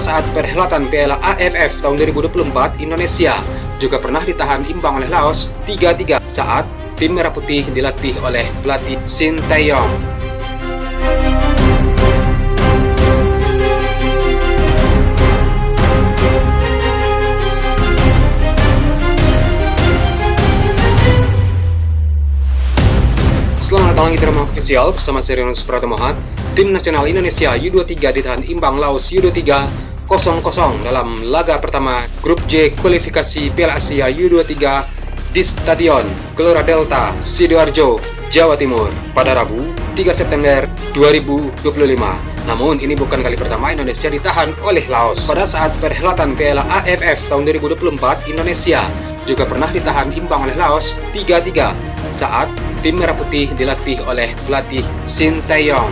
saat perhelatan Piala AFF tahun 2024, Indonesia juga pernah ditahan imbang oleh Laos 3-3 saat tim Merah Putih dilatih oleh pelatih Sinteyong. Selamat datang lagi di Rumah Official bersama saya Rinus Pratomohat. Tim nasional Indonesia U23 ditahan imbang Laos U23 0-0 dalam laga pertama Grup J kualifikasi Piala Asia U23 di Stadion Gelora Delta, Sidoarjo, Jawa Timur pada Rabu 3 September 2025. Namun ini bukan kali pertama Indonesia ditahan oleh Laos. Pada saat perhelatan Piala AFF tahun 2024, Indonesia juga pernah ditahan imbang oleh Laos 3-3 saat tim Merah Putih dilatih oleh pelatih Sinteyong.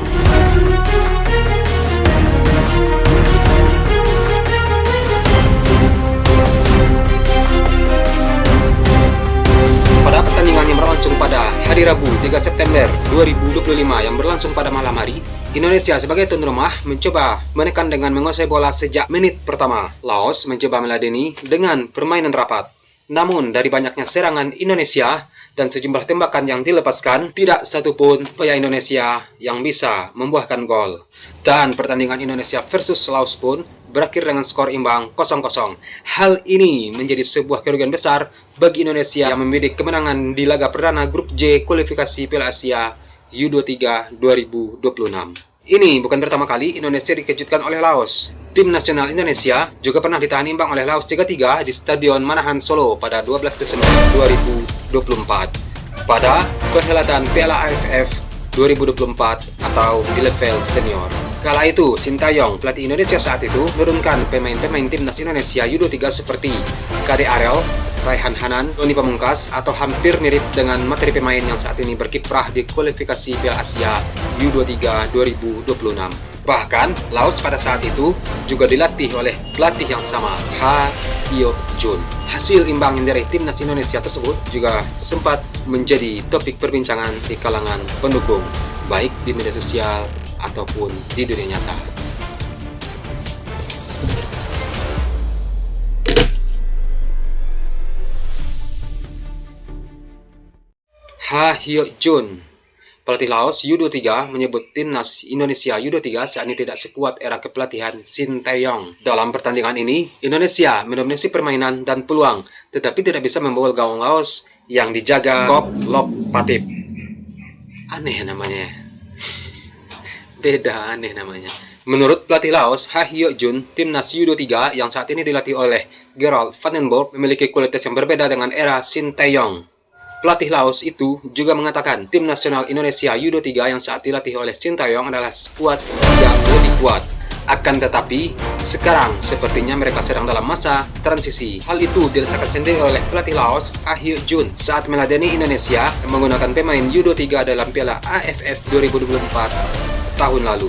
Pada pertandingan yang berlangsung pada hari Rabu 3 September 2025 yang berlangsung pada malam hari, Indonesia sebagai tuan rumah mencoba menekan dengan menguasai bola sejak menit pertama. Laos mencoba meladeni dengan permainan rapat. Namun dari banyaknya serangan Indonesia dan sejumlah tembakan yang dilepaskan, tidak satupun upaya Indonesia yang bisa membuahkan gol. Dan pertandingan Indonesia versus Laos pun berakhir dengan skor imbang 0-0. Hal ini menjadi sebuah kerugian besar bagi Indonesia yang membidik kemenangan di laga perdana Grup J kualifikasi Piala Asia U23 2026. Ini bukan pertama kali Indonesia dikejutkan oleh Laos. Tim nasional Indonesia juga pernah ditahan imbang oleh Laos 3-3 di Stadion Manahan Solo pada 12 Desember 2024 pada perhelatan Piala AFF 2024 atau di level senior. Kala itu, Sinteyong, pelatih Indonesia saat itu, menurunkan pemain-pemain timnas Indonesia U23 seperti Kade Arel, Raihan Hanan, Doni Pamungkas, atau hampir mirip dengan materi pemain yang saat ini berkiprah di kualifikasi Piala Asia U23 2026. Bahkan, Laos pada saat itu juga dilatih oleh pelatih yang sama, Ha Hyo Jun. Hasil imbang dari timnas Indonesia tersebut juga sempat menjadi topik perbincangan di kalangan pendukung, baik di media sosial ataupun di dunia nyata. Ha Hyo Jun, pelatih Laos U23, menyebut timnas Indonesia U23 saat ini tidak sekuat era kepelatihan Sinteyong. Dalam pertandingan ini, Indonesia mendominasi permainan dan peluang, tetapi tidak bisa membobol gawang Laos yang dijaga Kop Lok Patip. Aneh namanya. Beda, aneh namanya. Menurut pelatih Laos, Ha Hyo Jun, timnas U23 yang saat ini dilatih oleh Gerald Vandenborg memiliki kualitas yang berbeda dengan era Sinteyong. Pelatih Laos itu juga mengatakan tim nasional Indonesia U23 yang saat dilatih oleh Sinteyong adalah skuad yang lebih kuat. Akan tetapi, sekarang sepertinya mereka sedang dalam masa transisi. Hal itu dirasakan sendiri oleh pelatih Laos, Ha Hyo Jun, saat meladeni Indonesia menggunakan pemain U23 dalam Piala AFF 2024 tahun lalu.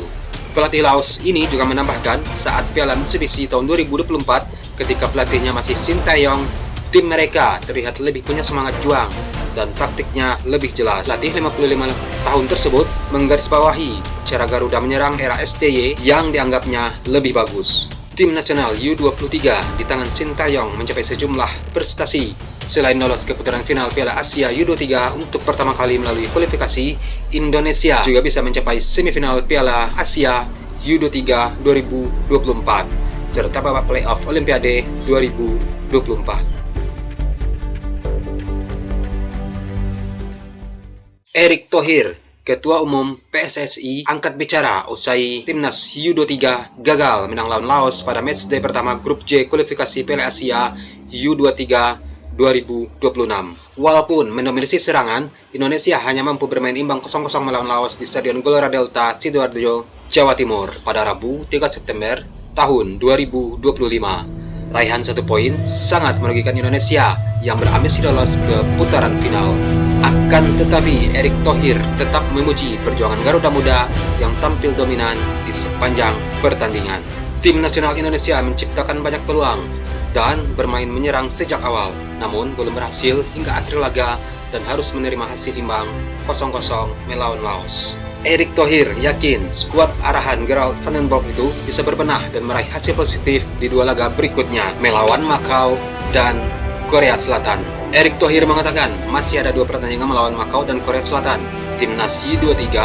Pelatih Laos ini juga menambahkan saat Piala Mitsubishi tahun 2024 ketika pelatihnya masih Sinteyong, tim mereka terlihat lebih punya semangat juang dan taktiknya lebih jelas. Pelatih 55 tahun tersebut menggarisbawahi cara Garuda menyerang era STY yang dianggapnya lebih bagus. Tim nasional U23 di tangan Sinteyong mencapai sejumlah prestasi. Selain lolos ke putaran final Piala Asia U23 untuk pertama kali melalui kualifikasi, Indonesia juga bisa mencapai semifinal Piala Asia U23 2024 serta babak playoff Olimpiade 2024. Erick Thohir, Ketua Umum PSSI, angkat bicara usai timnas U23 gagal menang lawan Laos pada matchday pertama Grup J kualifikasi Piala Asia U23 2026. Walaupun mendominasi serangan, Indonesia hanya mampu bermain imbang 0-0 melawan Laos di Stadion Gelora Delta, Sidoarjo, Jawa Timur pada Rabu 3 September tahun 2025. Raihan 1 poin sangat merugikan Indonesia yang berambisi lolos ke putaran final. Akan tetapi, Erick Thohir tetap memuji perjuangan Garuda Muda yang tampil dominan di sepanjang pertandingan. Tim nasional Indonesia menciptakan banyak peluang dan bermain menyerang sejak awal, namun belum berhasil hingga akhir laga dan harus menerima hasil imbang 0-0 melawan Laos. Erick Thohir yakin skuad arahan Gerald van den Bosch itu bisa berbenah dan meraih hasil positif di 2 laga berikutnya melawan Macau dan Korea Selatan. Erick Thohir mengatakan masih ada 2 pertandingan melawan Macau dan Korea Selatan. Timnas U23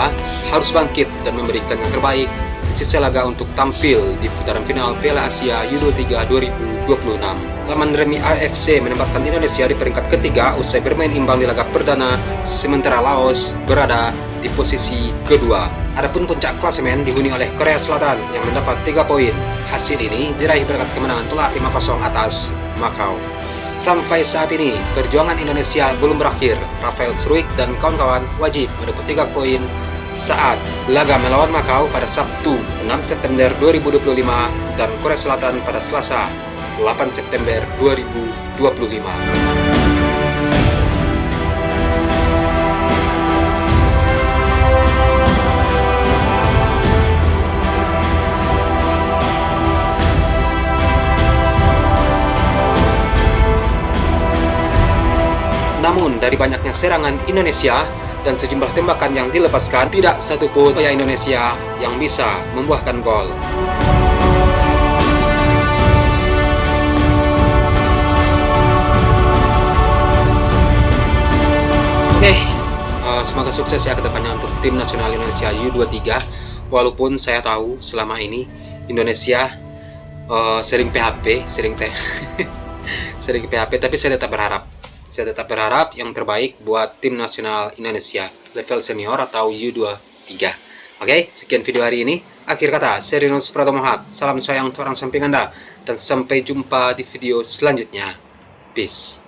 harus bangkit dan memberikan yang terbaik di sisa laga untuk tampil di putaran final Piala Asia U23 2026. Laman Remi AFC menempatkan Indonesia di peringkat ketiga usai bermain imbang di laga perdana, sementara Laos berada di posisi kedua. Adapun puncak klasemen dihuni oleh Korea Selatan yang mendapat 3 poin. Hasil ini diraih berkat kemenangan telak 5-0 atas Macau. Sampai saat ini, perjuangan Indonesia belum berakhir. Rafael Struijk dan kawan-kawan wajib mendapat 3 poin saat laga melawan Macau pada Sabtu 6 September 2025 dan Korea Selatan pada Selasa 8 September 2025. Namun, dari banyaknya serangan Indonesia dan sejumlah tembakan yang dilepaskan, tidak satupun upaya Indonesia yang bisa membuahkan gol. Oke, semoga sukses ya kedepannya untuk tim nasional Indonesia U23. Walaupun saya tahu selama ini Indonesia sering PHP, sering PHP, tapi saya tetap berharap yang terbaik buat tim nasional Indonesia level senior atau U23. Oke, sekian video hari ini. Akhir kata, saya Rinus Pratomohat. Salam sayang untuk orang samping Anda dan sampai jumpa di video selanjutnya. Peace.